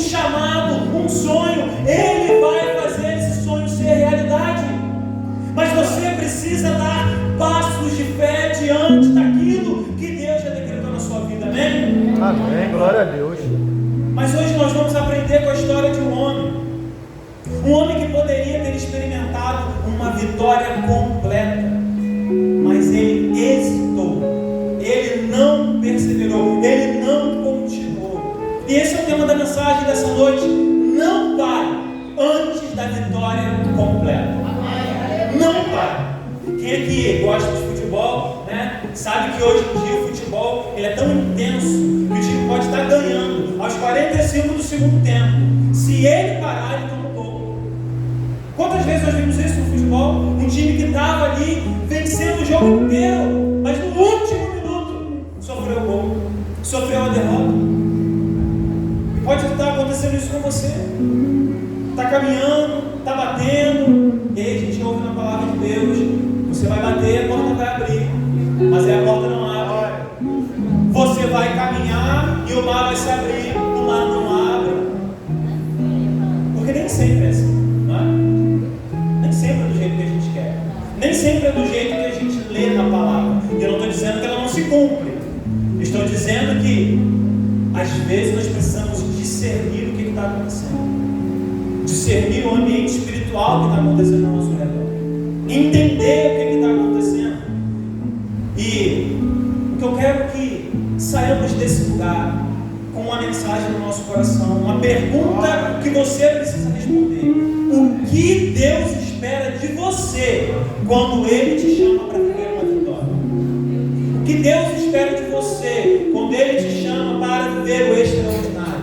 chamado, um sonho, Ele vai fazer esse sonho ser realidade. Mas você precisa dar passos de fé diante daquilo que Deus já decretou na sua vida, amém? Amém, glória a Deus. Mas hoje nós vamos aprender com a história de um homem que poderia ter experimentado uma vitória completa, mas ele hesitou, ele não perseverou, ele não continuou. E esse é o tema da mensagem dessa noite: não pare antes da vitória completa. Não pare. Quem aqui gosta de futebol, né, sabe que hoje em dia o futebol ele é tão intenso que o time pode estar ganhando aos 45 do segundo tempo. Se ele parar, ele toma um gol. Quantas vezes nós vimos isso no futebol? Um time que estava ali vencendo o jogo inteiro, mas no último minuto sofreu o gol, sofreu a derrota. E pode estar acontecendo isso com você. Está caminhando, está batendo, e aí a gente ouve na palavra de Deus: você vai bater, a porta vai abrir, mas aí a porta não abre. Você vai caminhar e o mar vai se abrir, o mar não abre. Porque nem sempre é assim, não é? Nem sempre é do jeito que a gente quer, nem sempre é do jeito que a gente lê na palavra. E eu não estou dizendo que ela não se cumpre, estou dizendo que às vezes nós precisamos discernir o que está acontecendo, discernir o ambiente espiritual que está acontecendo ao nosso redor, entender o que está acontecendo. E o que eu quero que saiamos desse lugar com uma mensagem no nosso coração, uma pergunta que você precisa responder: o que Deus espera de você quando Ele te chama para viver uma vitória? O que Deus espera de você quando Ele te chama para viver o extraordinário?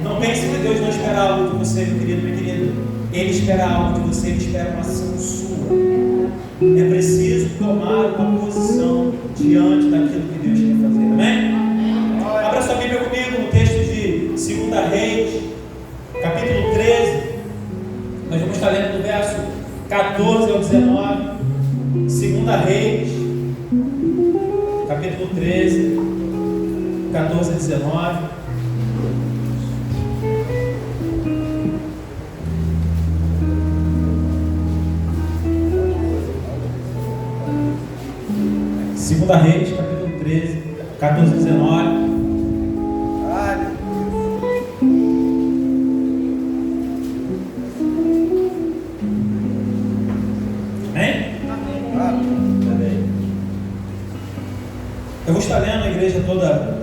Não pense que Deus não espera algo de você, meu querido, minha querida. Ele espera algo de você, Ele espera uma ação sua. É preciso tomar uma posição diante daquilo que Deus quer fazer, amém? Abra sua Bíblia comigo no texto de 2 Reis, capítulo 13. Nós vamos estar lendo do verso 14 ao 19. 2 Reis, capítulo 13, 14 a 19. Segunda Reis, capítulo 13, 14 a 19. Amém? Amém. Eu vou estar lendo, a igreja toda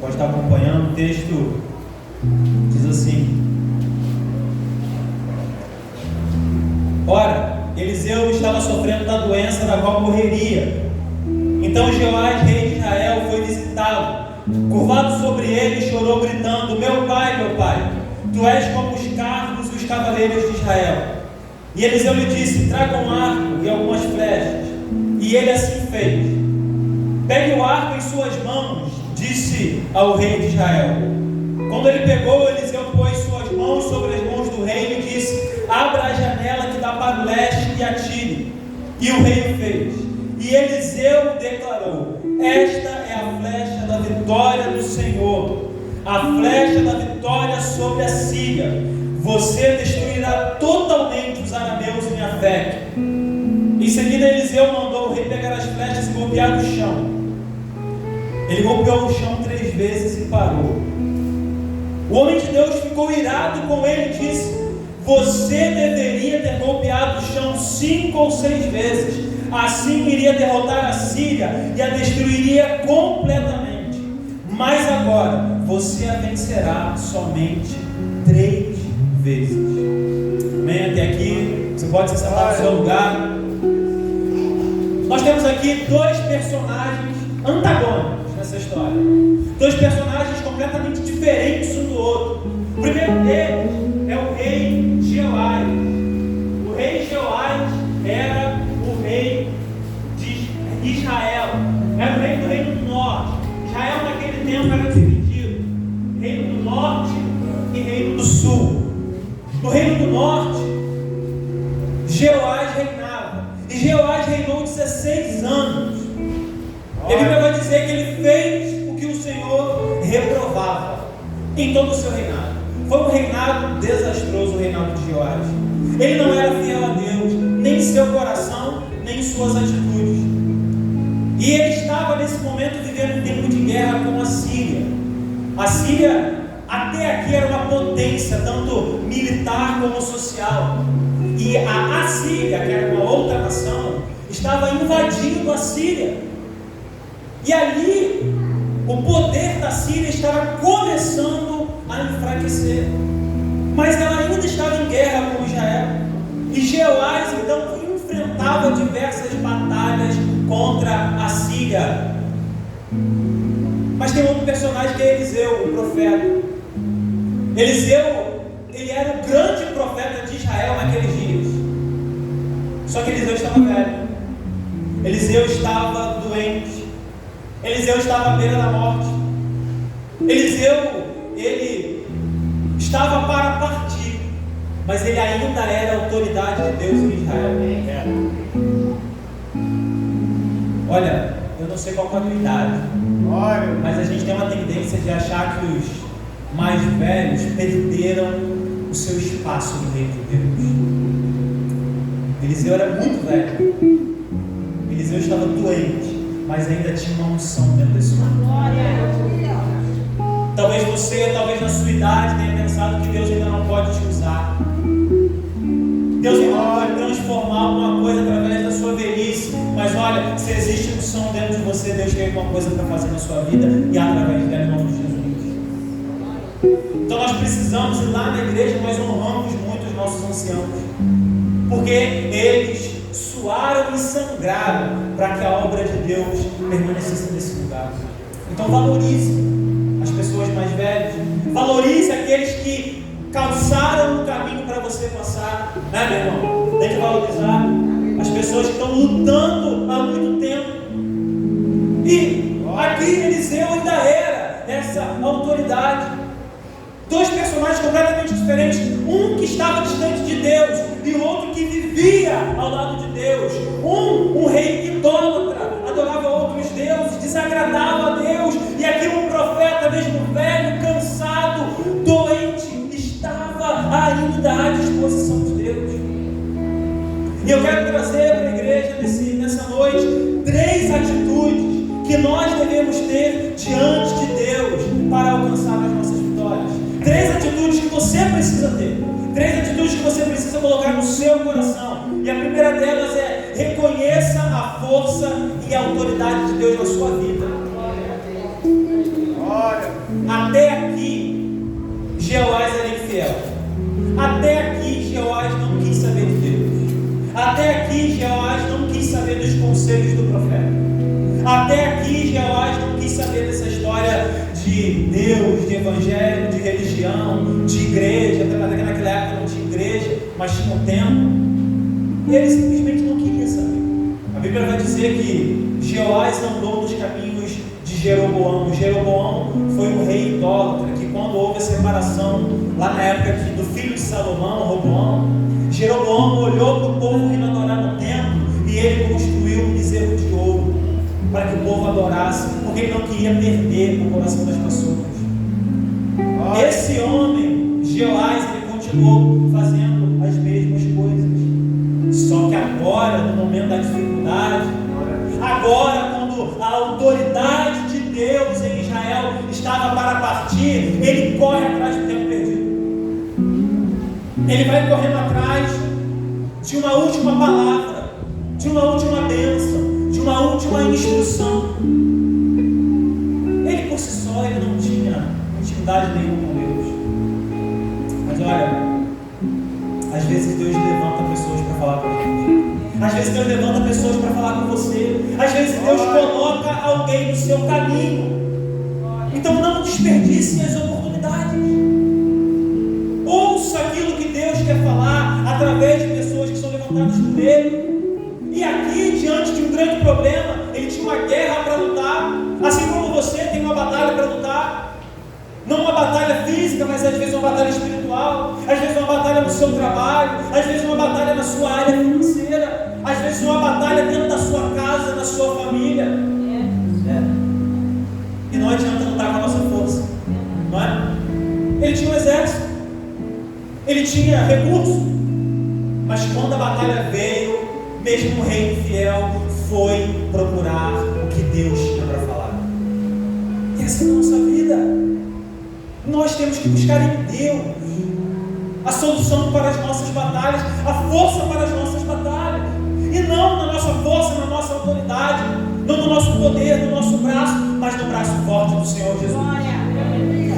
pode estar acompanhando. O texto diz assim: ora, Eliseu estava sofrendo da doença da qual morreria. Então Jeoás, rei de Israel, foi visitá-lo. Curvado sobre ele, chorou, gritando: meu pai, tu és como os carros e os cavaleiros de Israel. E Eliseu lhe disse: traga um arco e algumas flechas. E ele assim fez. Pegue o arco em suas mãos, disse ao rei de Israel. Quando ele pegou, Eliseu pôs suas mãos sobre as mãos do rei e disse: abra a janela que dá para o leste e atire. E o rei o fez. E Eliseu declarou: esta é a flecha da vitória do Senhor, a flecha da vitória sobre a Síria. Você destruirá totalmente os arameus em Afec. Em seguida Eliseu mandou o rei pegar as flechas e golpear no chão. Ele golpeou o chão 3 vezes e parou. O homem de Deus ficou irado com ele e disse: você deveria ter golpeado o chão 5 ou 6 vezes. Assim iria derrotar a Síria e a destruiria completamente. Mas agora você a vencerá somente 3 vezes. Amém? Até aqui. Você pode se sentar no seu lugar. Nós temos aqui 2 personagens antagônicos nessa história. 2 personagens completamente diferentes um do outro. O primeiro deles é o rei Jeoás. O rei Jeoás era o rei de Israel, era o rei do Reino do Norte. Israel naquele tempo era dividido: Reino do Norte e Reino do Sul. No Reino do Norte, Jeoás reinava, e Jeoás reinou 16 anos. E a Bíblia vai dizer que ele fez o que o Senhor reprovava. em todo o seu reinado. Foi um reinado desastroso, o reinado de Jeoás. Ele não era fiel a Deus, nem em seu coração, nem em suas atitudes. E ele estava nesse momento vivendo um tempo de guerra com a Síria. A Síria até aqui era uma potência, tanto militar como social. E a Assíria, que era uma outra nação, estava invadindo a Síria. E ali, o poder da Síria estava começando a enfraquecer. Mas ela ainda estava em guerra com Israel. E Jeoás, então, enfrentava diversas batalhas contra a Síria. Mas tem outro personagem que é Eliseu, o profeta. Eliseu, ele era o grande profeta de Israel naqueles dias. Só que Eliseu estava velho. Eliseu estava doente. Eliseu estava à beira da morte. Eliseu, ele estava para partir, mas ele ainda era a autoridade de Deus em Israel. Olha, eu não sei qual é a tua idade, mas a gente tem uma tendência de achar que os mais velhos perderam o seu espaço no reino de Deus. Eliseu era muito velho. Eliseu estava doente, mas ainda tinha uma unção dentro desse homem. Talvez você, talvez na sua idade, tenha pensado que Deus ainda não pode te usar. Deus ainda não pode transformar alguma coisa através da sua velhice. Mas olha, se existe unção dentro de você, Deus tem alguma coisa para fazer na sua vida e através dela, em nome de Jesus. Então nós precisamos ir lá na igreja, nós honramos muito os nossos anciãos, porque eles suaram e sangraram para que a obra de Deus permanecesse nesse lugar. Então valorize as pessoas mais velhas, valorize aqueles que calçaram o caminho para você passar, né, meu irmão? Tem que valorizar as pessoas que estão lutando há muito tempo. E aqui Eliseu ainda era essa autoridade. Dois personagens completamente diferentes, um que estava distante de Deus e o outro que vivia ao lado de Deus. Um rei idólatra, adorava outros deuses, desagradava a Deus, e aqui um profeta, mesmo velho, cansado, doente, estava ainda à disposição de Deus. E eu quero trazer para a igreja nessa noite 3 atitudes que nós devemos ter diante de Deus para alcançar as nossas vitórias. 3 atitudes que você precisa ter. 3 atitudes que você precisa colocar no seu coração. E a primeira delas é: reconheça a força e a autoridade de Deus na sua vida. Até aqui, Jeoás era infiel. Até aqui, Jeoás não quis saber de Deus. Até aqui, Jeoás não quis saber dos conselhos do profeta. Até aqui, Jeoás não quis saber dessa história de Deus, de evangelho, de religião, de igreja. Até naquela época não tinha igreja, mas tinha um templo. E ele simplesmente não queria saber. A Bíblia vai dizer que Jeoás andou nos caminhos de Jeroboão. Jeroboão foi um rei idólatra, que quando houve a separação, lá na época do filho de Salomão, Roboão, Jeroboão olhou para o povo indo adorar no templo e ele construiu um bezerro de ouro para que o povo adorasse, porque ele não queria perder o coração das pessoas. Esse homem, Jeoás, ele continuou fazendo as mesmas coisas. Só que agora, no momento da dificuldade, agora quando a autoridade de Deus em Israel estava para partir, ele corre atrás do tempo perdido. Ele vai correndo atrás de uma última palavra, de uma última bênção, de uma última instrução. Ele por si só, ele não tinha intimidade nenhuma com Deus. Mas olha, às vezes Deus levanta pessoas para falar com a gente. Às vezes Deus levanta pessoas para falar com você. Às vezes Deus coloca alguém no seu caminho. Então não desperdice as oportunidades. Ouça aquilo que Deus quer falar através de pessoas que são levantadas por Ele. E aqui, diante de um grande problema, ele tinha uma guerra para lutar, assim como você tem uma batalha para lutar. Não uma batalha física, mas às vezes uma batalha espiritual, às vezes uma batalha no seu trabalho, às vezes uma batalha na sua área financeira, às vezes uma batalha dentro da sua casa, na sua família. E não adianta lutar com a nossa força, não é? exército, ele tinha recurso, mas quando a batalha veio, mesmo o rei infiel foi procurar o que Deus tinha para falar. E essa é a nossa vida. Nós temos que buscar em Deus a solução para as nossas batalhas, a força para as nossas batalhas, e não na nossa força, na nossa autoridade, não no nosso poder, no nosso braço, mas no braço forte do Senhor Jesus.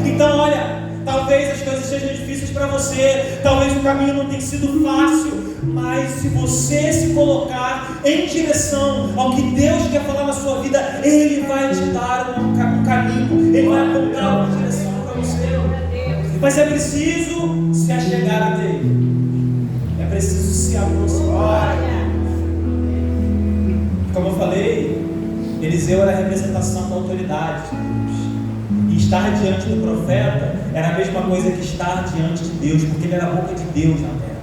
Então, olha, talvez as coisas sejam difíceis para você, talvez o caminho não tenha sido fácil, mas se você se colocar em direção ao que Deus quer falar na sua vida, Ele vai te dar um caminho, Ele vai apontar uma direção para você. Mas é preciso se achegar a Ele, é preciso se aproximar. Como eu falei, Eliseu era a representação da autoridade de Deus. E estar diante do profeta era a mesma coisa que estar diante de Deus, porque ele era a boca de Deus na terra.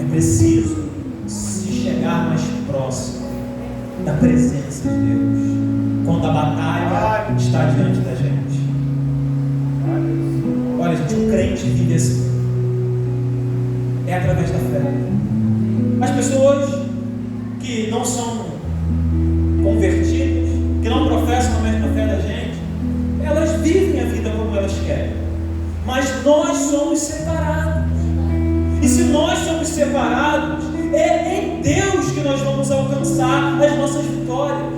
É preciso se chegar mais próximo da presença de Deus, quando a batalha está diante da gente. Olha, gente, o crente vive assim. É através da fé. As pessoas que não são convertidas, que não professam a mesma fé da gente, elas vivem a vida como elas querem. Mas nós somos separados. E se nós somos separados, é em Deus que nós vamos alcançar as nossas vitórias.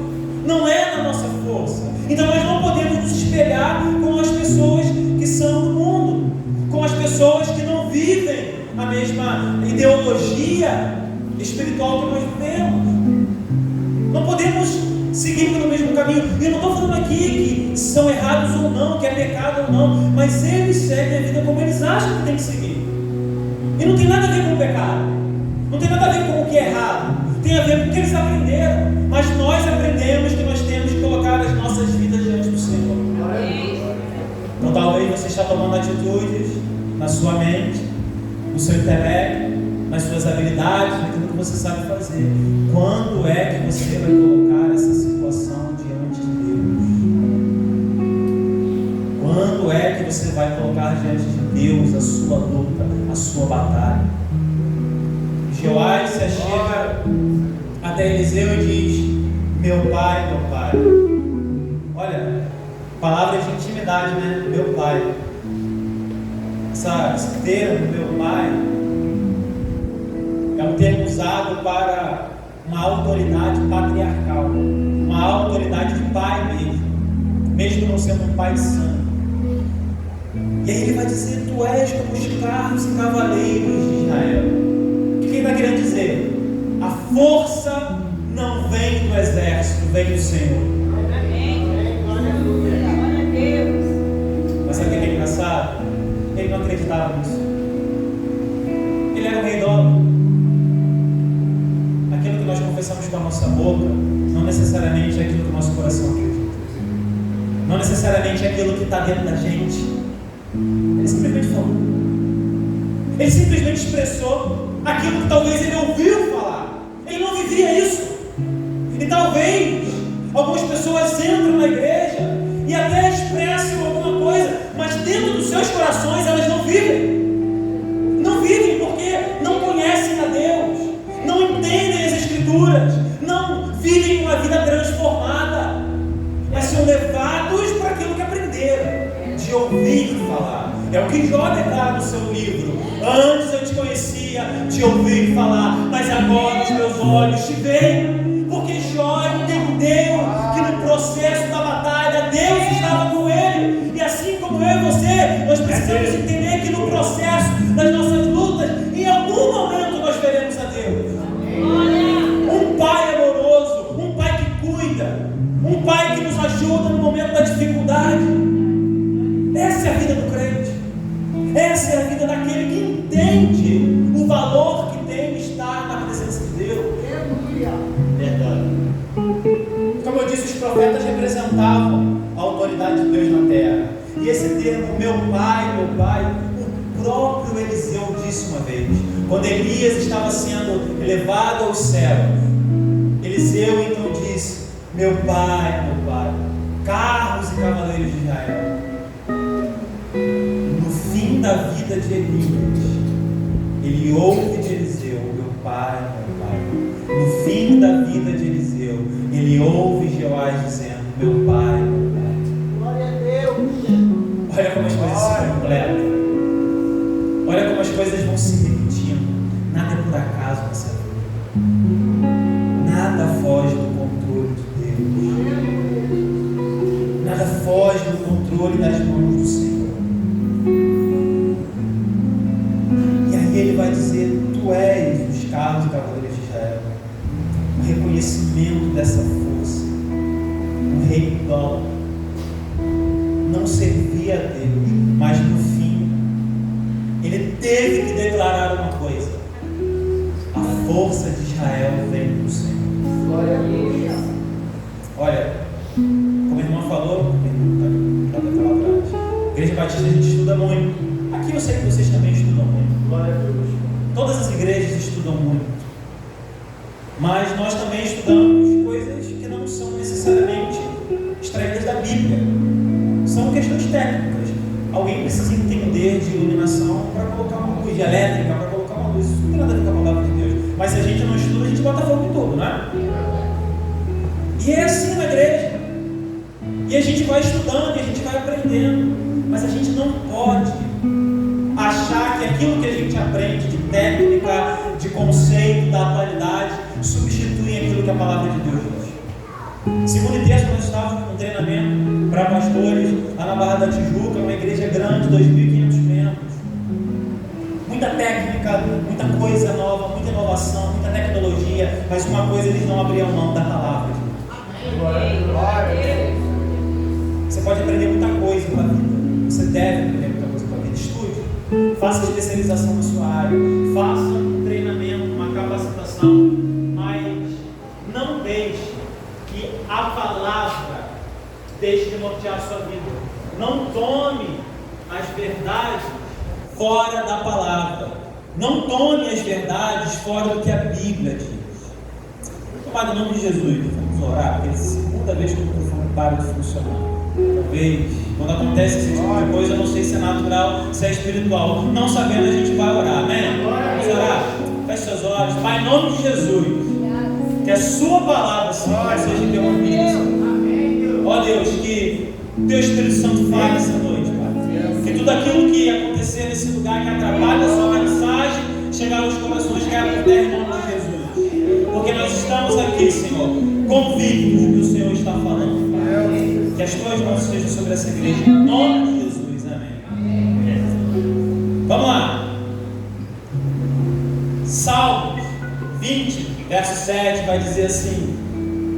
Não é na nossa força. Então nós não podemos nos espelhar com as pessoas que são do mundo, com as pessoas que não vivem a mesma ideologia espiritual que nós vivemos. Não podemos seguir pelo mesmo caminho. E eu não estou falando aqui que são errados ou não, que é pecado ou não, mas eles seguem a vida como eles acham que tem que seguir. E não tem nada a ver com o pecado, não tem nada a ver com o que é errado, tem a ver com o que eles aprenderam. Mas nós aprendemos que nós temos que colocar as nossas vidas diante do Senhor. Então talvez você está tomando atitudes na sua mente, no seu intelecto, nas suas habilidades, naquilo que você sabe fazer. Quando é que você vai colocar essa situação diante de Deus? Quando é que você vai colocar diante de Deus a sua luta, a sua batalha? Joás se chega até Eliseu e diz: meu pai, meu pai. Olha, palavra de intimidade, né? Meu pai. Esse termo, meu pai, é um termo usado para uma autoridade patriarcal, uma autoridade de pai mesmo não sendo um pai santo. E aí ele vai dizer: tu és como os carros e cavaleiros de Israel. O que ele está querendo dizer? A força não vem do exército, vem do Senhor. Mas sabe o que é engraçado? Ele não acreditava nisso. Ele era um rei idólatra. Aquilo que nós confessamos com a nossa boca não necessariamente é aquilo que o nosso coração acredita. Não necessariamente é aquilo que está dentro da gente. Ele simplesmente falou. Ele simplesmente expressou aquilo que talvez ele ouviu falar. Ele não vivia isso. E talvez algumas pessoas entram na igreja e até expressam alguma coisa, mas dentro dos seus corações elas não vivem. Não vivem porque não conhecem a Deus, não entendem as Escrituras, não vivem uma vida transformada, mas são levados para aquilo que aprenderam, de ouvir falar. É o que Jó declara no seu livro: antes eu te conhecia de ouvir falar, mas agora os meus olhos te veem. Porque Jó entendeu que no processo da batalha Deus estava com ele. E assim como eu e você, nós precisamos entender que no processo das nossas lutas, em algum momento nós veremos a Deus. Um pai amoroso, um pai que cuida, um pai que nos ajuda no momento da dificuldade. Essa é a vida do crente. Essa é a vida daquele que entende o valor que tem estar na presença de Deus. Verdade. Como eu disse, os profetas representavam a autoridade de Deus na terra. E esse termo, meu pai, o próprio Eliseu disse uma vez, quando Elias estava sendo elevado aos céus. Eliseu então disse: meu pai, carros e cavaleiros de Israel. da vida de Elias, ele ouve de Eliseu: meu pai, meu pai. No fim da vida de Eliseu, ele ouve Jeoás dizendo: meu pai, meu pai. Glória a Deus. Olha como as coisas se completam. Olha como as coisas vão se repetindo. Nada é por acaso nessa vida. Nada foge do controle de Deus. Nada foge do controle das mãos do Senhor. E aí ele vai dizer: tu és os carros e cavaleiros de Israel. O reconhecimento dessa força. Um rei igual. Não servia a Deus, mas no fim ele teve que declarar uma coisa: a força de Israel vem do Senhor. Glória a Deus. Olha, como a irmã falou, está lá atrás, Igreja Batista a gente estuda muito. Aqui eu sei que vocês também estudam muito. Glória a Deus. Todas as igrejas estudam muito. Mas nós também estudamos coisas que não são necessariamente extraídas da Bíblia. São questões técnicas. Alguém precisa entender de iluminação para colocar uma luz, de elétrica para colocar uma luz. Isso não tem nada a ver com a palavra de Deus. Mas se a gente não estuda, a gente bota fogo em tudo, né? E é assim na igreja. E a gente vai estudando, e a gente vai aprendendo. Mas a gente não pode achar que aquilo que a gente aprende de técnica, de conceito, da atualidade, substitui aquilo que a palavra de Deus diz. Segundo e terça, nós estávamos com um treinamento para pastores lá na Barra da Tijuca, uma igreja grande, 2.500 membros. Muita técnica, muita coisa nova, muita inovação, muita tecnologia, mas uma coisa eles não abriam mão: da palavra de Deus. Você pode aprender muita coisa com a vida. Você deve aprender muita coisa com a vida. Estude, faça especialização na sua área, faça um treinamento, uma capacitação, mas não deixe que a palavra deixe de nortear a sua vida. Não tome as verdades fora da palavra. Não tome as verdades fora do que a Bíblia diz. Pai, em nome de Jesus, vamos orar, porque é a segunda vez que o microfone para de funcionar. Talvez, quando acontece esse tipo de coisa, eu não sei se é natural, se é espiritual. Não sabendo, a gente vai orar, amém? Vamos orar. Feche seus olhos. Pai, em nome de Jesus, que a sua palavra, Senhor, seja interrompida, Senhor. Ó Deus, que Teu Espírito Santo fale essa noite, Pai. Que tudo aquilo que acontecer nesse lugar, que atrapalha a sua mensagem, chegar aos corações, caia por terra, em nome de Jesus. Porque nós estamos aqui, Senhor, convictos que o Senhor está falando, Pai. Que as tuas mãos sejam sobre essa igreja, em nome de Jesus, amém. Vamos lá. Salmos 20, verso 7 vai dizer assim: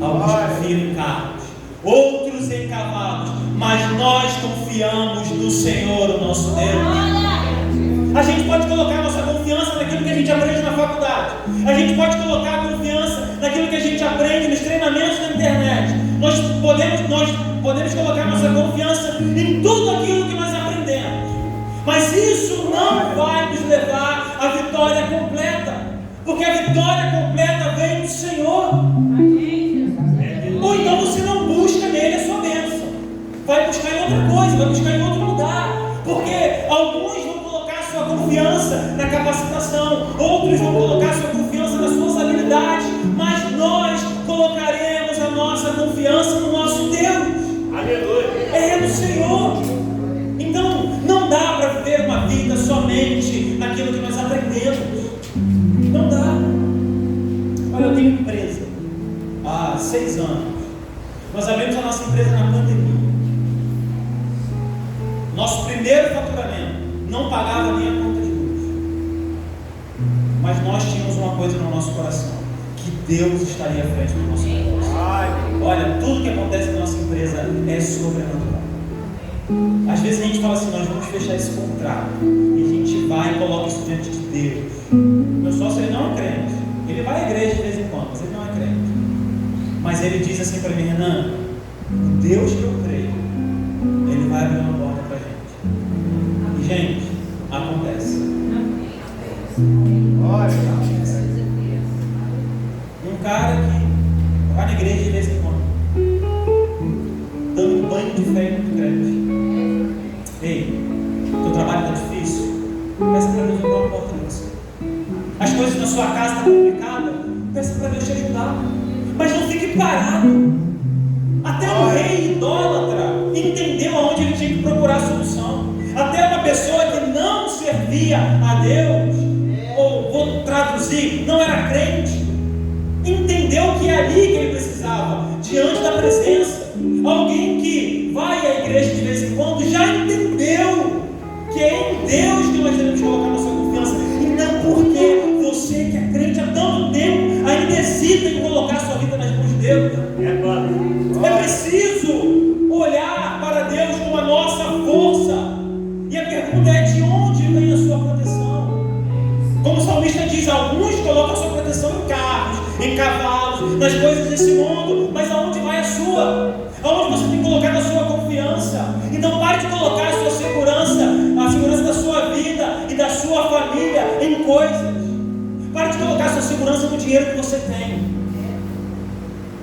alguns confiam em carros, outros em cavalos, mas nós confiamos no Senhor, o nosso Deus. A gente pode colocar nossa confiança naquilo que a gente aprende na faculdade. A gente pode colocar a confiança naquilo que a gente aprende nos treinamentos da internet. Nós podemos colocar nossa confiança em tudo aquilo que nós aprendemos. Mas isso não vai nos levar à vitória completa. Porque a vitória completa vem do Senhor. Ou então você não busca nele a sua bênção. Vai buscar em outra coisa, vai buscar em outro lugar. Porque alguns vão colocar sua confiança na capacitação, outros vão colocar sua confiança nas suas habilidades, mas nós colocaremos a nossa confiança no nosso Deus. Aleluia. É no Senhor. Então não dá para viver uma vida somente naquilo que nós aprendemos. Não dá. Olha, eu tenho empresa há 6 anos. Nós abrimos a nossa empresa na pandemia. Nosso primeiro faturamento não pagava nem a conta de luz. Mas nós tínhamos uma coisa no nosso coração: que Deus estaria à frente do nosso negócio. Olha, tudo que acontece na nossa empresa é sobrenatural. Às vezes a gente fala assim: nós vamos fechar esse contrato, e a gente vai e coloca isso diante de Deus. Meu sócio, ele não é crente. Ele vai à igreja de vez em quando, mas ele não é crente. Mas ele diz assim para mim: Renan, o Deus que eu creio, Ele vai abrir uma porta para a gente. E gente, acontece. Um cara que vai na igreja de vez em quando, dando um banho de fé muito grande. Ei, teu trabalho está difícil? Peça para Deus abrir uma porta para você. As coisas na sua casa estão complicadas, peça para Deus te ajudar. Mas não fique parado. Até o rei idólatra entendeu aonde ele tinha que procurar a solução. Até uma pessoa que não servia a Deus, ou vou traduzir, não era crente, entendeu que é ali que ele precisava, diante da presença. Alguém que vai à igreja de vez em quando já entendeu que é em Deus que nós devemos colocar nossa confiança, e não porque você que é crente há tanto tempo ainda hesita em colocar a sua vida nas mãos de Deus. É preciso olhar para Deus com a nossa força, e a pergunta é: de onde vem a sua proteção? Como o salmista diz, alguns colocam a sua proteção em carros, em cavalos, nas coisas desse mundo, mas aonde vai a sua? Aonde você tem colocado a sua confiança? Então pare de colocar a sua segurança, a segurança da sua vida e da sua família em coisas. Pare de colocar a sua segurança no dinheiro que você tem.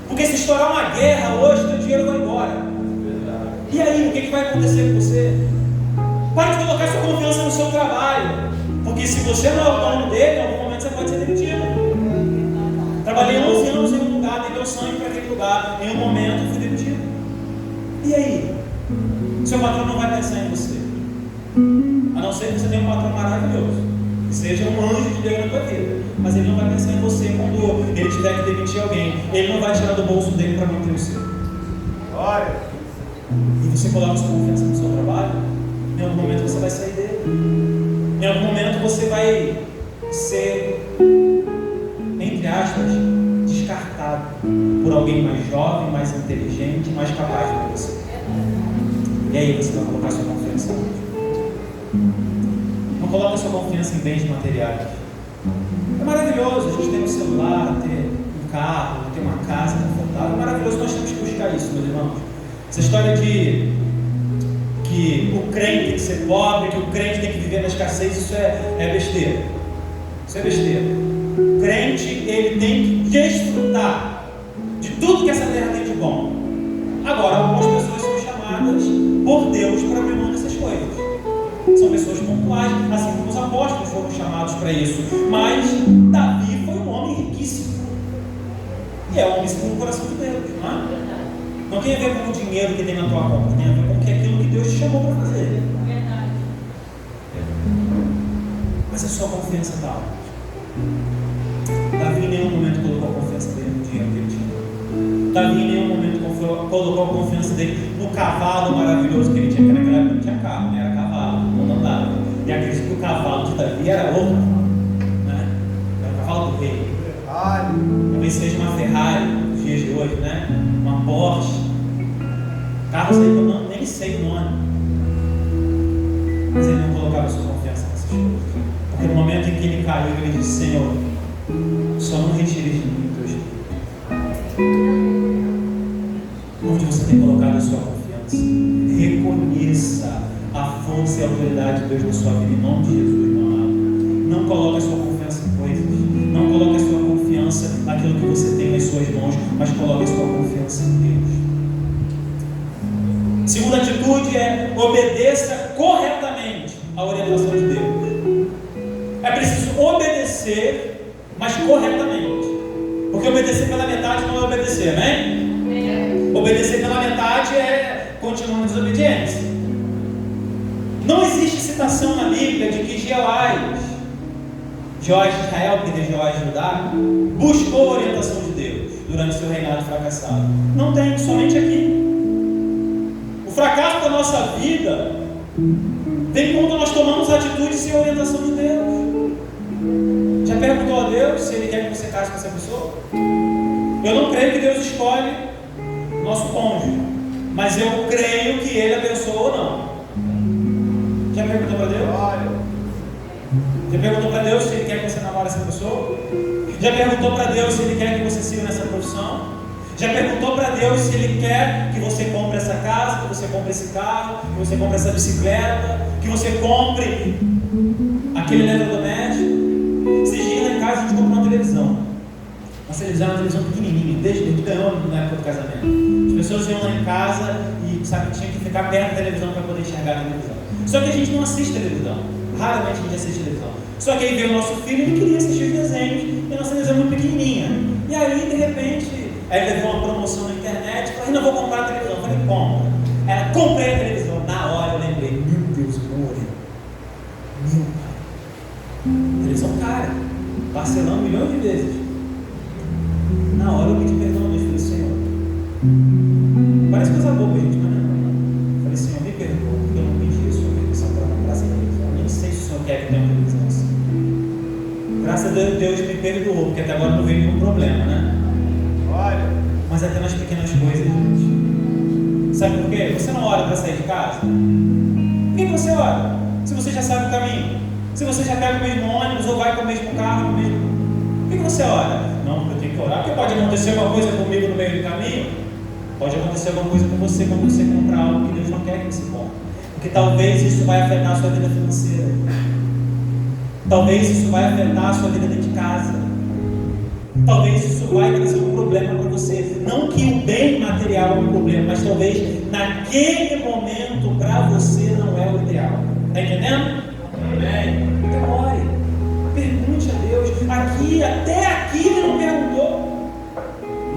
Porque se estourar uma guerra hoje, o dinheiro vai embora. E aí, o que vai acontecer com você? Pare de colocar a sua confiança no seu trabalho. Porque se você não é o dono dele, em algum momento você pode ser demitido. Trabalhei 11 anos em um lugar, dei meu sangue para aquele lugar. Em um momento eu fui demitido. E aí? Seu patrão não vai pensar em você. A não ser que você tenha um patrão maravilhoso, que seja um anjo de Deus na tua vida. Mas ele não vai pensar em você quando ele tiver que demitir alguém. Ele não vai tirar do bolso dele para manter o seu. Olha. E você coloca sua confiança no seu trabalho, em algum momento você vai sair dele. Em algum momento você vai ser, entre aspas, descartado por alguém mais jovem, mais inteligente, mais capaz do que você. E aí você vai colocar sua confiança onde? Não coloque sua confiança em bens materiais. É maravilhoso a gente ter um celular, ter um carro, ter uma casa confortável. É maravilhoso, nós temos que buscar isso, meus irmãos. Essa história de que o crente tem que ser pobre, que o crente tem que viver na escassez, isso é besteira. Isso é besteira. O crente, ele tem que desfrutar de tudo que essa terra tem de bom. Agora, algumas pessoas são chamadas por Deus para abrir mão dessas coisas. São pessoas pontuais, assim como os apóstolos foram chamados para isso. Mas Davi foi um homem riquíssimo. E é um homem segundo o coração de Deus, não é? Não tem a ver com o dinheiro que tem na tua conta, tem a ver com aquilo que Deus te chamou para fazer. Mas a sua confiança está onde? Davi em nenhum momento colocou a confiança dele no dinheiro que ele tinha. Davi em nenhum momento colocou a confiança dele no cavalo maravilhoso que ele tinha, porque naquela época não tinha carro, né? Era cavalo, não andava. E acredito que o cavalo de Davi era outro, né? Era o cavalo do rei. Talvez seja uma Ferrari nos dias de hoje, né? Uma Porsche. Carros aí que eu nem sei o nome. Mas ele não colocava sua confiança nessas coisas. Porque no momento em que ele caiu, ele disse: Senhor, só não retires de mim o teu espírito. Onde você tem colocado a sua confiança? Reconheça a força e a autoridade de Deus na sua vida, em nome de Jesus, meu amado. Não coloque a sua confiança em coisas. Não coloque a sua confiança naquilo que você tem nas suas mãos, mas coloque a sua confiança em Deus. Segunda atitude é: obedeça corretamente a orientação de Deus. É preciso obedecer, mas corretamente. Porque obedecer pela metade não é obedecer, né? Obedecer pela metade é continuar na desobediência. Não existe citação na Bíblia de que Jeoás de Israel, que de Jeoás de Judá, buscou a orientação de Deus durante seu reinado fracassado. Não tem, somente aqui. O fracasso da nossa vida vem quando nós tomamos atitudes sem a orientação de Deus. Já perguntou a Deus se Ele quer que você case com essa pessoa? Eu não creio que Deus escolhe nosso cônjuge, mas eu creio que Ele abençoa ou não. Já perguntou para Deus? Já perguntou para Deus se Ele quer que você namore essa pessoa? Já perguntou para Deus se Ele quer que você siga nessa profissão? Já perguntou para Deus se Ele quer que você compre essa casa, que você compre esse carro, que você compre essa bicicleta, que você compre aquele eletrodoméstico? Esses dias lá em casa a gente comprou uma televisão. Uma televisão pequenininha, desde que ganhou na época do casamento. As pessoas iam lá em casa e tinha que ficar perto da televisão para poder enxergar a televisão. Só que a gente não assiste televisão. Raramente a gente assiste televisão. Só que aí veio o nosso filho, ele queria assistir os desenhos, e a nossa televisão é muito pequenininha. E aí, de repente, ele viu uma promoção na internet, falou, não vou comprar a televisão. Eu falei, compra. Ela, comprei a televisão. Na hora eu lembrei, meu Deus, morreu. Meu pai. Televisão cara, parcelando milhões de vezes. Na hora eu pedi perdão a Deus, falei, Senhor, parece coisa boba, gente, mas não. Falei, Senhor, me perdoa, porque eu não pedi a sua permissão para comprar essa televisão. Eu nem sei se o Senhor quer que tenha uma televisão assim. Graças a Deus me perdoou, porque até agora não veio nenhum problema, né? Olha. Mas até nas pequenas coisas, gente. Sabe por quê? Você não ora para sair de casa? Por que você ora? Se você já sabe o caminho, se você já pega o mesmo ônibus ou vai com o mesmo carro, por que você ora? Não, eu tenho que orar, porque pode acontecer alguma coisa comigo no meio do caminho. Pode acontecer alguma coisa com você quando você comprar algo que Deus não quer que você compre. Porque talvez isso vai afetar a sua vida financeira. Talvez isso vai afetar a sua vida dentro de casa. Talvez isso vai trazer um problema para você. Não que o bem material é um problema, mas talvez naquele momento para você não é o ideal. Está entendendo? Amém. Então ore. Pergunte a Deus. Até aqui ele não perguntou.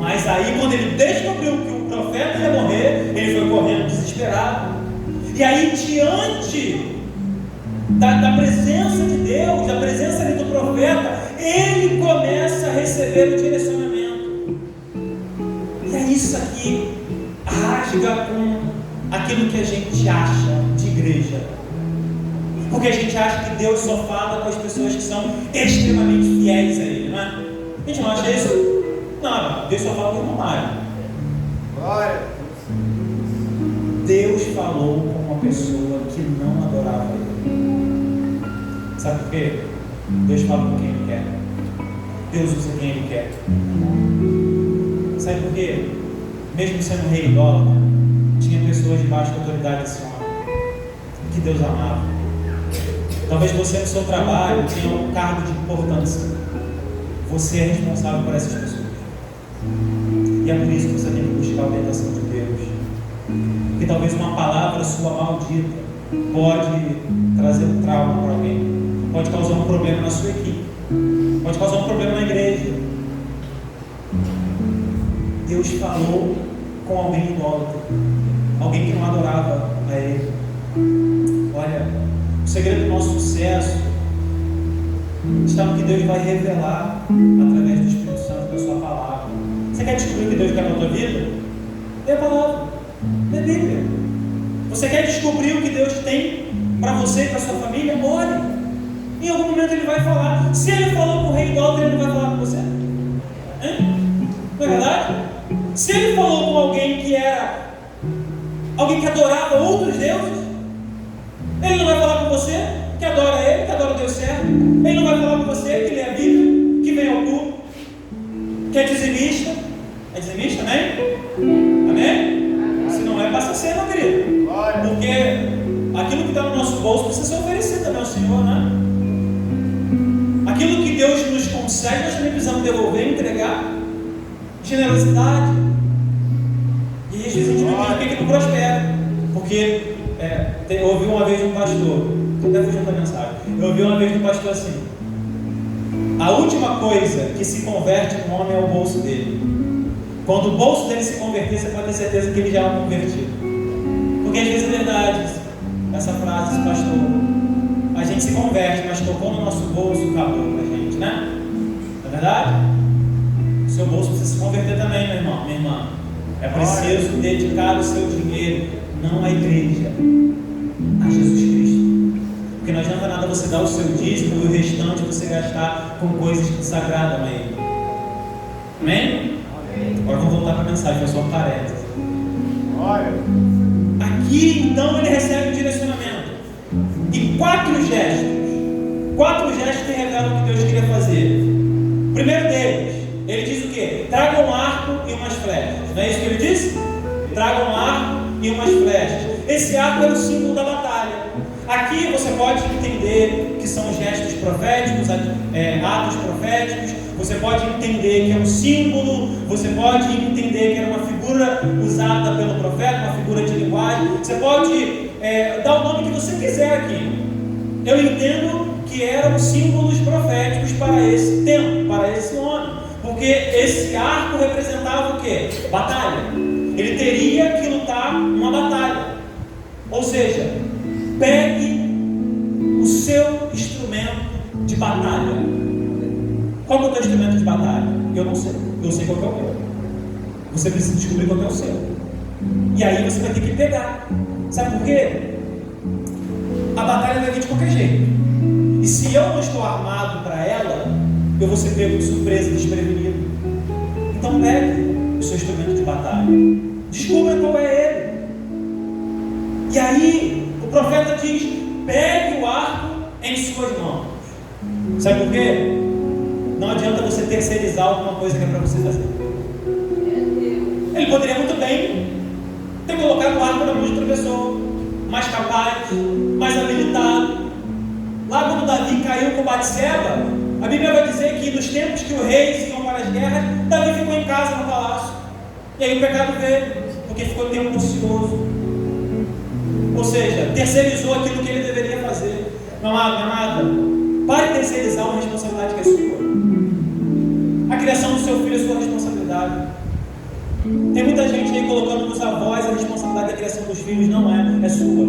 Mas aí quando ele descobriu que o profeta ia morrer, ele foi correndo desesperado. E aí diante da presença de Deus, da presença ali do profeta, ele começa a receber o direcionamento. E é isso aqui, rasga com aquilo que a gente acha de igreja. Porque a gente acha que Deus só fala com as pessoas que são extremamente fiéis a Ele, não é? A gente não acha isso? Não, Deus só fala com o irmão Mário. Glória. Deus falou com uma pessoa que não adorava Ele. Sabe por quê? Deus fala com quem Ele quer. Deus usa quem Ele quer. Sabe por quê? Mesmo sendo rei idólatra, tinha pessoas debaixo da autoridade desse homem que Deus amava. Talvez você no seu trabalho tenha um cargo de importância. Você é responsável por essas pessoas. E é por isso que você tem que buscar a orientação de Deus. Porque talvez uma palavra sua maldita pode trazer um trauma para alguém. Pode causar um problema na sua equipe. Pode causar um problema na igreja. Deus falou com alguém idólatra. Alguém que não adorava a Ele. Olha, o segredo do nosso sucesso está no que Deus vai revelar através do Espírito Santo da sua palavra. Você quer descobrir o que Deus quer na tua vida? Lê a palavra, lê a Bíblia. Você quer descobrir o que Deus tem para você e para sua família? Ore. Em algum momento Ele vai falar. Se Ele falou com o rei idólatra, Ele não vai falar com você? Hein? Não é verdade? Se Ele falou com alguém que era alguém que adorava outros deuses, Ele não vai falar com você que adora Ele, que adora o Deus certo. Ele não vai falar com você que lê a Bíblia, que vem ao culto, que é dizimista. É dizimista, amém? Amém? Se não é, passa a ser, meu querido. Porque aquilo que está no nosso bolso precisa ser oferecido também ao Senhor, né? Aquilo que Deus nos concede, nós também precisamos devolver, entregar. Generosidade. E às vezes a gente não entende que não prospera. Porque eu ouvi uma vez de um pastor, estou até fugindo da mensagem. Eu ouvi uma vez de um pastor assim: a última coisa que se converte no homem é o bolso dele. Quando o bolso dele se converter, você pode ter certeza que ele já é um convertido. Porque às vezes é verdade essa frase, esse pastor. A gente se converte, mas tocou no nosso bolso, acabou pra gente, né? Não é verdade? O seu bolso precisa se converter também, meu irmão, minha irmã. É preciso dedicar o seu dinheiro, não à igreja, a Jesus Cristo. Porque não adianta nada você dar o seu dízimo e o restante você gastar com coisas que desagradam a Ele. Amém? Agora vamos voltar para a mensagem, foi só um parênteses. Aqui então ele recebe o direcionamento. E 4 gestos que revelam o que Deus queria fazer. O primeiro deles, ele diz o quê? Traga um arco e umas flechas. Não é isso que ele disse? Traga um arco e umas flechas. Esse arco era o símbolo da batalha. Aqui você pode entender que são gestos proféticos, atos proféticos. Você pode entender que é um símbolo. Você pode entender que era uma figura usada pelo profeta, uma figura de linguagem. Você pode dar o nome que você quiser aqui. eu entendo que eram símbolos proféticos para esse tempo, para esse homem, porque esse arco representava o quê? Batalha. Ele teria que lutar uma batalha. Ou seja, pegue o seu instrumento de batalha. Qual é o teu instrumento de batalha? Eu não sei. Eu sei qual é o meu. Você precisa descobrir qual é o seu. E aí você vai ter que pegar. Sabe por quê? A batalha vai vir de qualquer jeito. E se eu não estou armado para ela, eu vou ser pego de surpresa, desprevenido. Então pegue o seu instrumento de batalha. Descubra qual é ele. E aí o profeta diz: pegue o arco em suas mãos. Sabe por quê? Não adianta você terceirizar alguma coisa que é para você fazer. Ele poderia muito bem ter colocado o arco na mão de outra pessoa, mais capaz, mais habilitado. Lá quando Davi caiu com Batseba, a Bíblia vai dizer que nos tempos que os reis iam para as guerras, Davi ficou em casa no palácio. E aí o pecado veio, porque ficou tempo ocioso. Ou seja, terceirizou aquilo que ele deveria fazer. Meu amado, minha amada, pare de terceirizar uma responsabilidade que é sua. A criação do seu filho é sua responsabilidade. Tem muita gente aí colocando nos avós a responsabilidade da criação dos filhos. Não é, é sua.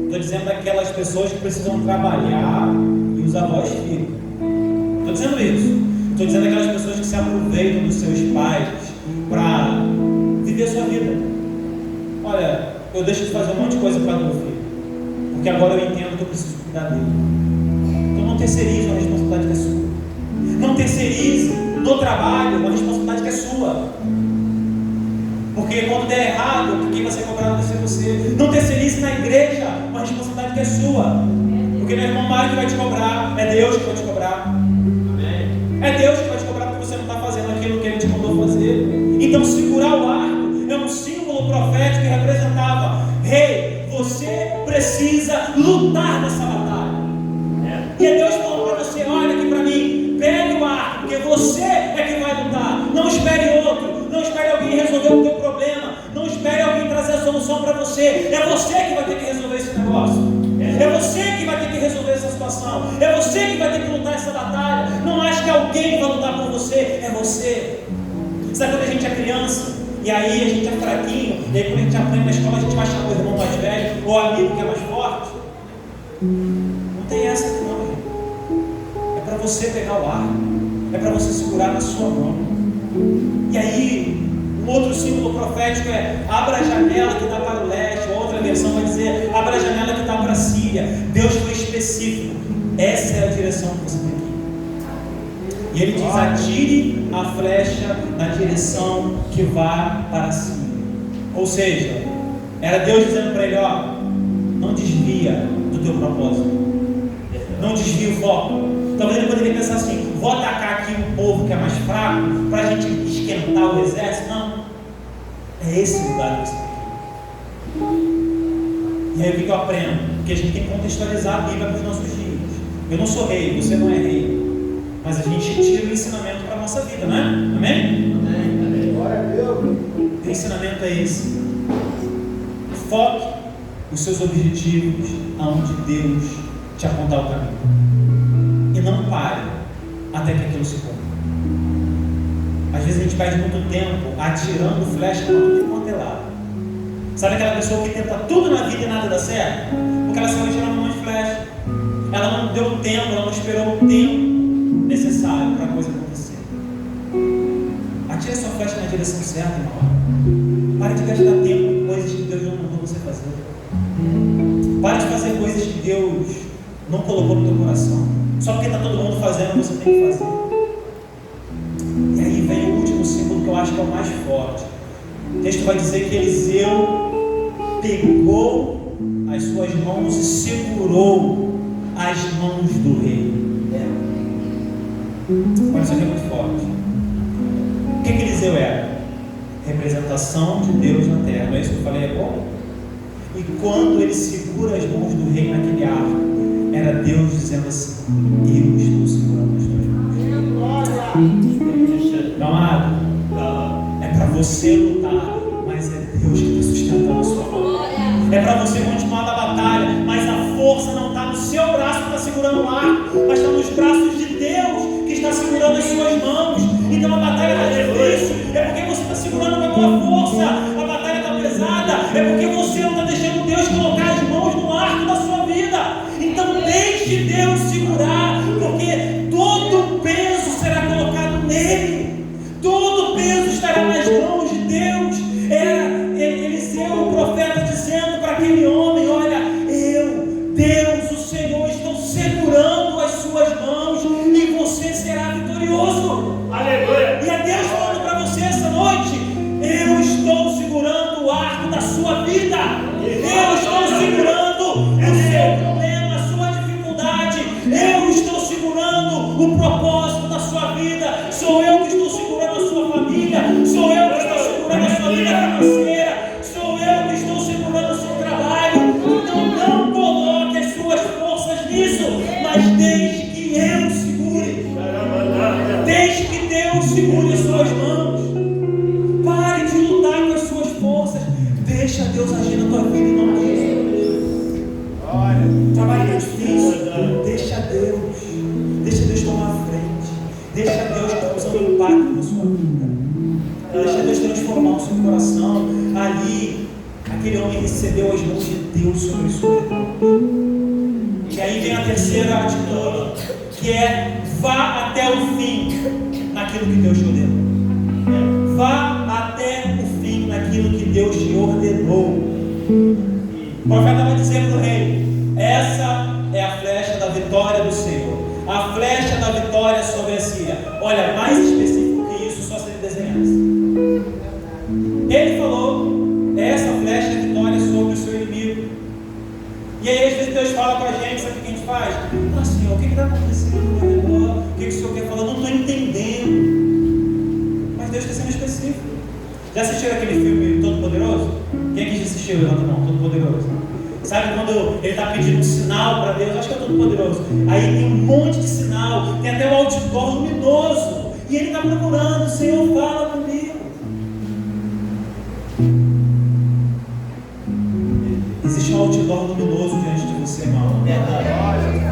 Estou dizendo daquelas pessoas que precisam trabalhar e os avós ficam. Estou dizendo isso. Estou dizendo daquelas pessoas que se aproveitam dos seus pais para viver a sua vida. Olha, eu deixo de fazer um monte de coisa para meu filho, porque agora eu entendo que eu preciso cuidar dele. Então não terceirize uma responsabilidade que é sua. Não terceirize no trabalho uma responsabilidade que é sua. Porque quando der errado, quem vai ser cobrado vai ser você. Não terceirize na igreja uma responsabilidade que é sua. Porque não é irmão Mário que vai te cobrar, é Deus que vai te cobrar. É Deus que vai te cobrar porque você não está fazendo aquilo que Ele te mandou fazer. Então segurar o arco é um símbolo profético que representava: rei, você precisa lutar nessa batalha. E é Deus falando para você: olha aqui para mim, pegue o arco, porque você é que vai lutar. Não espere outro, não espere alguém resolver o teu problema, não espere alguém trazer a solução para você. É você que vai ter que resolver esse negócio. É você que vai ter que resolver essa situação. É você que vai ter que lutar essa batalha. Não ache que alguém vai lutar por você. É você. Sabe quando a gente é criança e aí a gente é fraquinho, e aí quando a gente aprende na escola a gente vai chamar o irmão mais velho ou o amigo que é mais forte? Não tem essa aqui não, gente. É para você pegar o arco. É para você segurar na sua mão. E aí um outro símbolo profético é: abra a janela que dá para o leste. Ou outra versão vai dizer: abra a janela que dá para a Síria. Deus foi específico. Essa é a direção que você tem que ir. E ele diz: atire a flecha na direção que vai para a Síria. Ou seja, era Deus dizendo para ele: ó, não desvia do teu propósito, não desvia o foco. Talvez ele poderia pensar assim: vou atacar aqui um povo que é mais fraco para a gente esquentar o exército. Não, é esse lugar que você tem que ir. E aí o que eu aprendo? Porque a gente tem que contextualizar a Bíblia para os nossos dias. Eu não sou rei, você não é rei, mas a gente tira o ensinamento para a nossa vida, não é? Amém? Amém. Glória a Deus. O ensinamento é esse: foque os seus objetivos aonde Deus te apontar o caminho. E não pare até que aquilo se cumpra. Às vezes a gente perde muito tempo atirando flecha para tudo quanto é lado. Sabe aquela pessoa que tenta tudo na vida e nada dá certo? Porque ela saiu atirando um monte de flecha. Ela não deu tempo, ela não esperou o tempo necessário para a coisa acontecer. Atire a sua flecha na direção certa, irmão. Pare de gastar tempo em coisas que Deus não mandou você fazer. Pare de fazer coisas que Deus não colocou no teu coração. Só porque está todo mundo fazendo, você tem que fazer. E aí vem o último símbolo que eu acho que é o mais forte. O texto vai dizer que Eliseu pegou as suas mãos e segurou as mãos do rei. Olha, isso aqui é muito forte. O que Eliseu era? Representação de Deus na terra. Não é isso que eu falei? É bom? E quando ele segura as mãos do rei naquele arco, era Deus dizendo assim: eu estou segurando as tuas mãos. Meu amado, é para você lutar, mas é Deus que está sustentando a sua mão. É para você continuar na batalha, mas a força não está no seu braço que está segurando o arco, mas está nos braços de Deus que está segurando as suas mãos. Então a batalha está difícil, é porque você está segurando com a tua força. A batalha está pesada, é porque você não está deixando Deus colocar as mãos no arco da sua vida. Então deixe Deus segurar, porque todo o peso será colocado nele, todo o peso estará nas mãos de Deus. Era Eliseu, o profeta, dizendo para aquele homem: olha, Deus, o Senhor, estou segurando as suas mãos e você será vitorioso. Aleluia! E é Deus falando para você essa noite: eu estou segurando o arco da sua vida, eu estou segurando o seu problema, a sua dificuldade, eu estou segurando o propósito da sua vida. Sou eu que estou segurando a sua família, sou eu que estou segurando a sua vida financeira, sou eu que estou segurando o seu trabalho. Então não coloque as suas forças nisso, mas deixe que eu segure, deixe que Deus segure as suas mãos. Pare de lutar com as suas forças, deixa Deus agir na tua vida em nome de Jesus. Trabalho é difícil, deixa Deus tomar a frente, deixa Deus causar um impacto na sua vida, deixa Deus transformar o seu coração. Ali, aquele homem recebeu as mãos de Deus sobre sua vida. E aí vem a terceira atitude, que é: vá até o fim naquilo que Deus te ordenou. Vá até o fim naquilo que Deus te ordenou. O profeta vai dizer para o rei: essa é a flecha da vitória do Senhor, a flecha da vitória sobre a Síria. Olha, mais específico que isso, só se ele desenhasse. Ele falou: essa flecha é a vitória sobre o seu inimigo. E aí às vezes Deus fala com a gente, sabe o que a gente faz? Ah, Senhor, o que está acontecendo no meu redor? O que o Senhor quer falar? Não estou entendendo. Mas Deus está sendo específico. Já assistiram aquele filme Todo Poderoso? Quem aqui já assistiu? Levanta a mão, Todo Poderoso. Sabe quando ele está pedindo um sinal para Deus? Acho que é Todo Poderoso. Aí tem um monte de sinal, tem até o outdoor luminoso. E ele está procurando: Senhor, fala comigo. Existe um outdoor luminoso diante de você, irmão.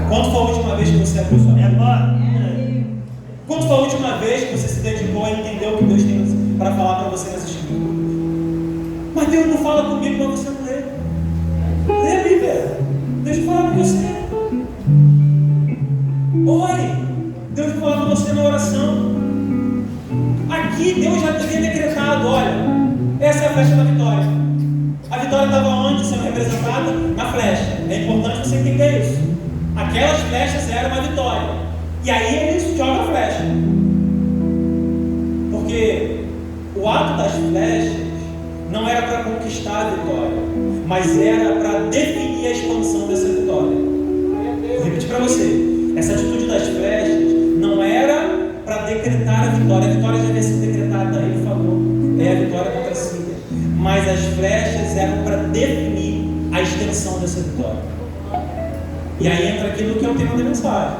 Quando foi a última vez que você abriu sua Bíblia? Quando foi a última vez que você se dedicou a entender o que Deus tem para falar para você nessa escritura? Mas Deus não fala comigo, mas você não lê. Lê a Bíblia. Deus fala com você. Ore. Deus fala com você na oração. Aqui Deus já teria decretado: olha, essa é a flecha da vitória. A vitória estava onde sendo representada? Na flecha. É importante você entender isso. Aquelas flechas eram uma vitória. E aí ele joga a flecha. Porque o ato das flechas não era para conquistar a vitória, mas era para definir a expansão dessa vitória. Vou repetir para você: essa atitude das flechas não era para decretar a vitória já havia sido decretada, ele falou, é a vitória contra a Síria. Mas as flechas eram para definir a extensão dessa vitória. E aí entra aquilo que é o tema da mensagem: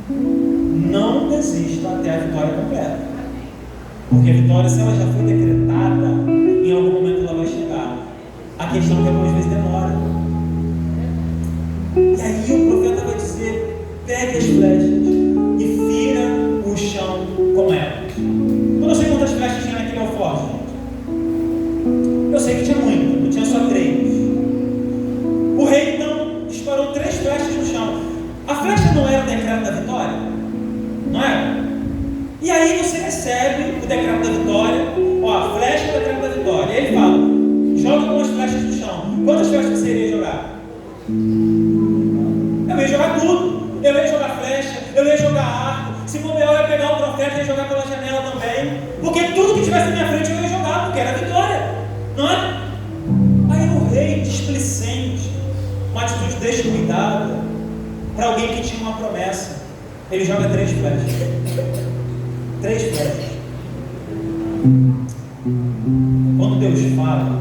não desista até a vitória completa. Porque a vitória, se ela já foi decretada, em algum momento ela vai chegar. A questão é que algumas vezes demora. E aí o profeta vai dizer: pegue as flechas e fira o chão com elas. Eu não sei quantas flechas tinha naquele alforje, gente. Eu sei que tinha muito, não tinha só 3. O rei então disparou 3 flechas no chão. A flecha não era o decreto da vitória? Não era? E aí você recebe o decreto da vitória. Ó, a flecha é o decreto da vitória. E ele fala: joga algumas flechas no chão. Quantas flechas você iria jogar? Eu ia jogar tudo. Eu ia jogar flecha, eu ia jogar arco. Se bobear, eu ia pegar o profeta e ia jogar pela janela também. Porque tudo que tivesse na minha frente eu ia jogar, porque era vitória. Não é? Aí o rei, displicente, uma atitude descuidada, para alguém que tinha uma promessa, ele joga 3 flechas. 3 flechas. Quando Deus fala,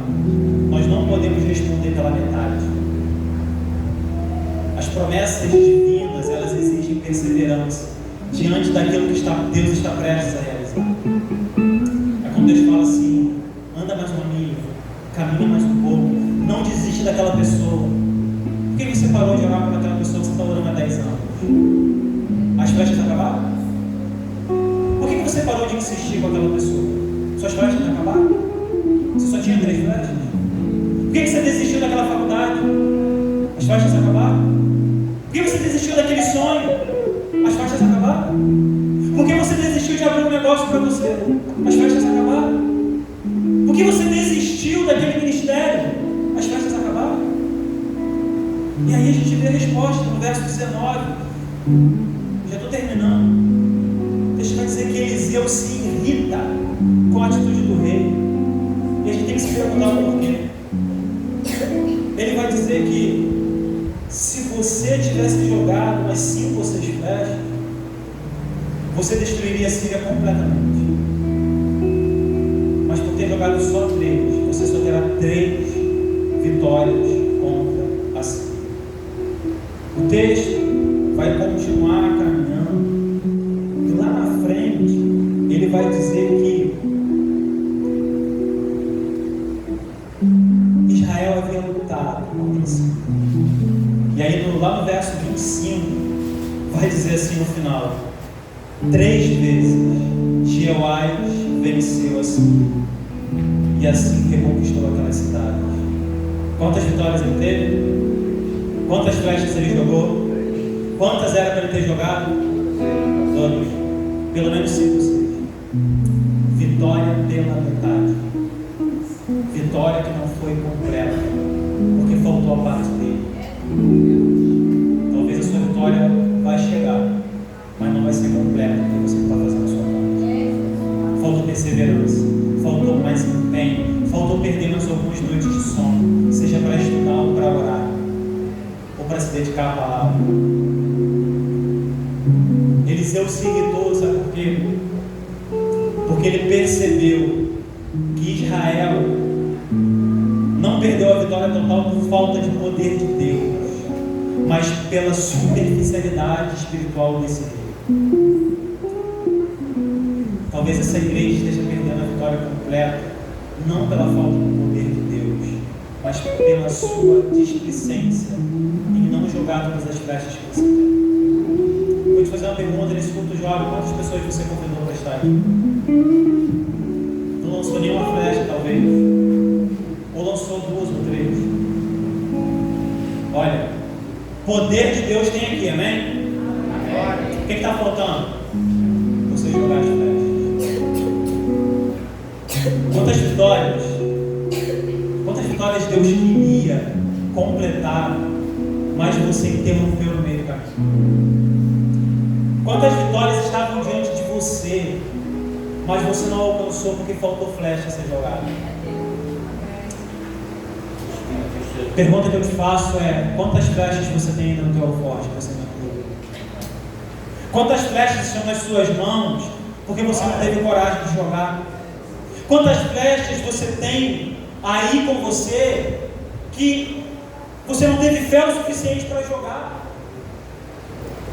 nós não podemos responder pela metade. As promessas divinas, elas exigem perseverança diante daquilo que Deus está prestes a realizar. É quando Deus fala assim: anda mais uma milha, caminha mais um pouco, não desiste daquela pessoa. Por que você parou de orar por aquela pessoa que você está orando As flechas acabaram? Por que você parou de insistir com aquela pessoa? Suas flechas acabaram? Você só tinha 3 flechas? Por que você desistiu daquela faculdade? As flechas acabaram? Por que você desistiu daquele sonho? As flechas acabaram? Por que você desistiu de abrir um negócio para você? As flechas acabaram? Por que você desistiu daquele ministério? As flechas acabaram? E aí a gente vê a resposta no verso 19. Já estou terminando. Deixa eu dizer que Eliseu se irrita com a atitude do rei. E a gente tem que se perguntar por quê. Ele vai dizer que se você tivesse jogado umas 5 ou 6 flechas, você destruiria a Síria completamente. Mas por ter jogado só 3, você só terá 3 vitórias contra a Síria. O texto vai continuar caminhando. E lá na frente, ele vai dizer que Israel havia lutado contra a Síria. E aí lá no verso 25, vai dizer assim no final: 3 vezes Jeoás venceu a Síria, e assim reconquistou aquelas cidades. Quantas vitórias ele teve? Quantas flechas ele jogou? Quantas era para ele ter jogado? 2. Pelo menos 5 ou 6. Vitória pela metade. Vitória que não foi completa, porque faltou a parte dele. Talvez a sua vitória vai chegar, mas não vai ser completa porque você não está fazendo a sua parte. Faltou perseverança, faltou mais empenho, faltou perder mais algumas noites de sono, seja para estudar ou para orar, ou para se dedicar à palavra. Eliseu se irritou, sabe por quê? Porque ele percebeu que Israel não perdeu a vitória total por falta de poder de Deus, mas pela superficialidade espiritual desse rei. Talvez essa igreja esteja perdendo a vitória completa, não pela falta do poder de Deus, mas pela sua displicência em não jogar todas as flechas que você tem. Vou te fazer uma pergunta nesse culto jovem: quantas pessoas você convidou para estar aqui? Não lançou nenhuma flecha, talvez, ou lançou 2 ou 3. Olha, poder de Deus tem aqui, amém? O que está faltando? Você jogar as flechas. Quantas vitórias Deus queria completar, mas você interrompeu no meio do caminho? Quantas vitórias estavam diante de você, mas você não alcançou porque faltou flecha a ser jogada? A pergunta que eu te faço é: quantas flechas você tem ainda no teu alforje que você não abriu? Quantas flechas estão nas suas mãos porque você não teve coragem de jogar? Quantas flechas você tem aí com você que você não teve fé o suficiente para jogar?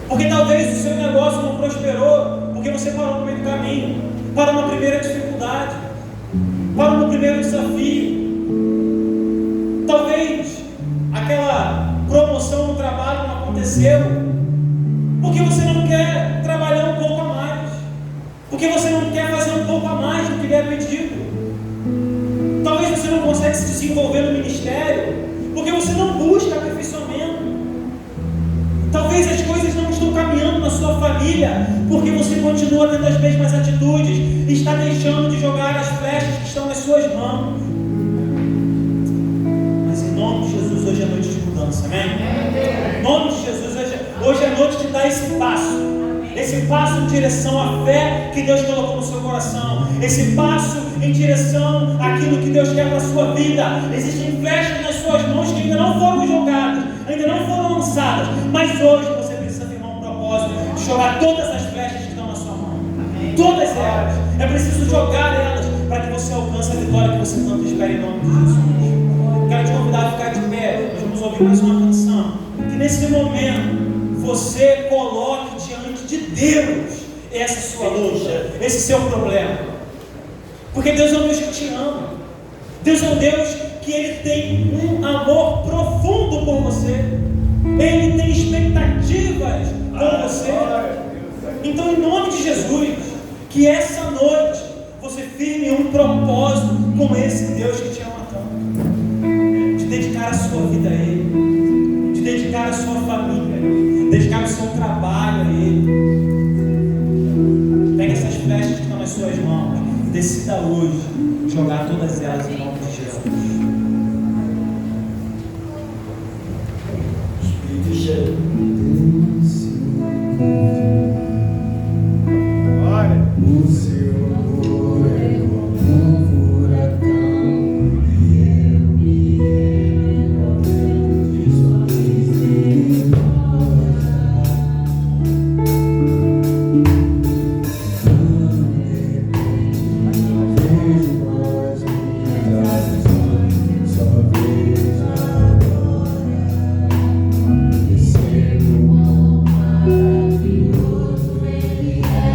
Porque talvez o seu negócio não prosperou porque você parou no meio do caminho, parou na primeira dificuldade, parou no primeiro desafio. Talvez aquela promoção no trabalho não aconteceu porque você não quer trabalhar um pouco a mais, porque você não quer fazer um pouco a mais do que lhe é pedido. Talvez você não consegue se desenvolver no ministério porque você não busca aperfeiçoamento. Talvez as coisas não estão caminhando na sua família porque você continua tendo as mesmas atitudes e está deixando de jogar as flechas que estão nas suas mãos. Mas em nome de Jesus, hoje é noite de mudança, amém? Em nome de Jesus, hoje é noite de dar esse passo em direção à fé que Deus colocou no seu coração, esse passo em direção àquilo que Deus quer para a sua vida. Existem flechas nas suas mãos que ainda não foram jogadas, ainda não foram lançadas, mas hoje você precisa firmar um propósito de jogar todas as flechas que estão na sua mão, todas elas. É preciso jogar elas para que você alcance a vitória que você tanto espera, em nome de Jesus. Quero te convidar a ficar de pé. Nós vamos ouvir mais uma canção. Que nesse momento você coloque diante de Deus essa sua luta, esse seu problema. Porque Deus é um Deus que te ama. Deus é um Deus que Ele tem um amor profundo por você. Ele tem expectativas com você. Então, em nome de Jesus, que essa noite você firme um propósito com esse Deus que te ama tanto, de dedicar a sua vida a Ele, de dedicar a sua família a Ele, dedicar o seu trabalho a Ele. Pega essas flechas que estão nas suas mãos, decida hoje jogar todas elas em nome de Jesus. Espírito cheio. O seu amor é como um furacão, e eu me envolvo de sua misericórdia. Vejo mais um só vejo agora, recebo um maravilhoso Ele é.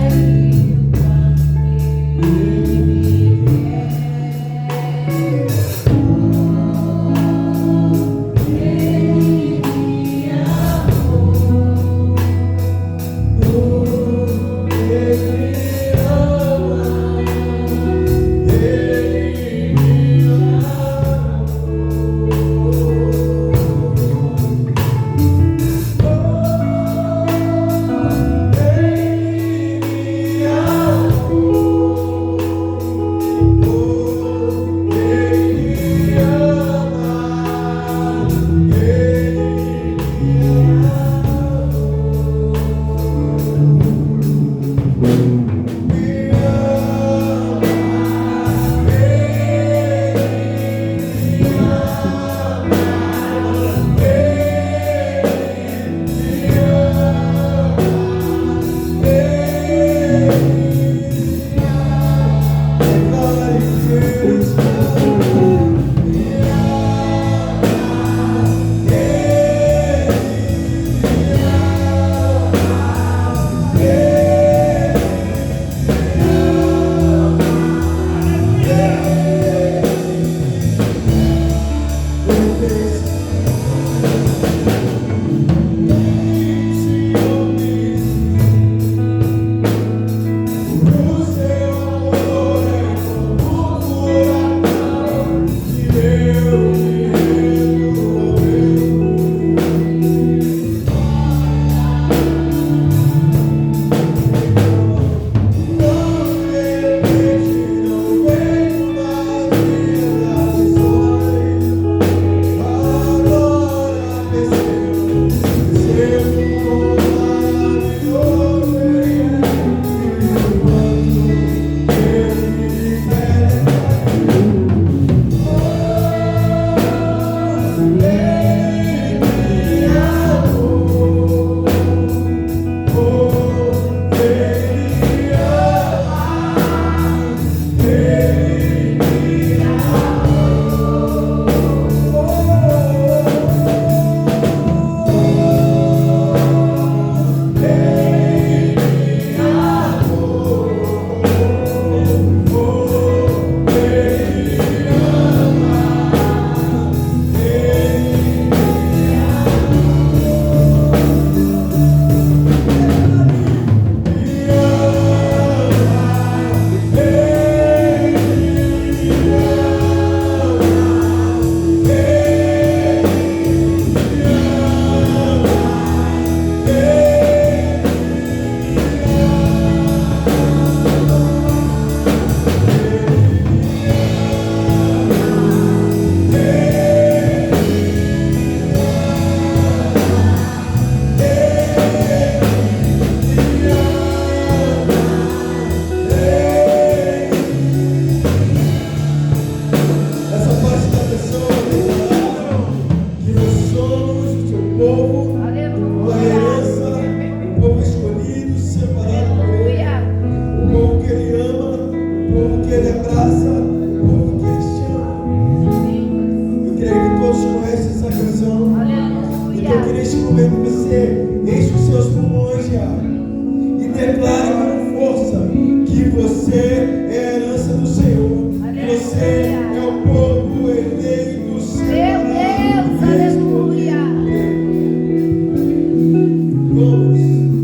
Vamos.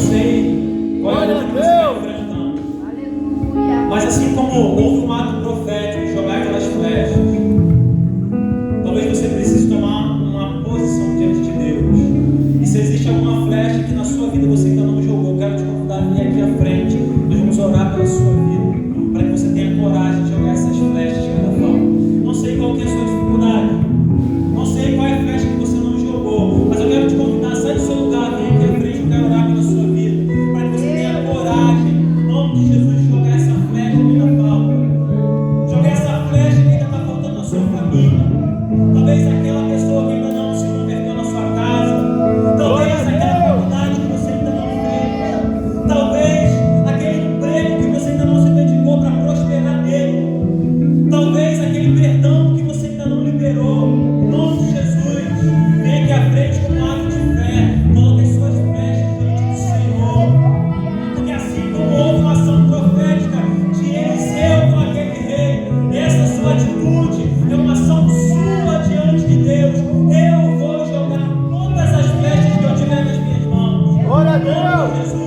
sei qual é a luta que você está enfrentando. Mas assim como houve um ato profético, jogar aquelas flechas, talvez você precise tomar uma posição diante de Deus. E se existe alguma flecha que na sua vida você ainda não jogou, eu quero te convidar a vir aqui à frente. Nós vamos orar pela sua vida, para que você tenha coragem de jogar essas flechas de cada forma. Não sei qual que é a sua dificuldade, não sei qual é a flecha que você não jogou, mas eu quero te convidar a sair do seu lugar, vir aqui à frente, eu quero orar pela sua vida, para que você tenha coragem, em nome de Jesus, de jogar essa flecha que ainda falta. Jogar essa flecha que ainda está faltando na sua família. Talvez aquela pessoa que ainda não se converteu na sua casa. Talvez aquela faculdade que você ainda não fez. Talvez aquele emprego que você ainda não se dedicou para prosperar nele. Talvez aquele perdão que você ainda não liberou. Em nome de Jesus, vem aqui à frente com um ato de fé. Coloque as suas flechas diante do Senhor. Porque assim como houve uma ação profética de Eliseu com aquele rei, essa sua atitude é uma ação sua diante de Deus. Eu vou jogar todas as flechas que eu tiver nas minhas mãos. Glória a Em nome de Deus! Jesus.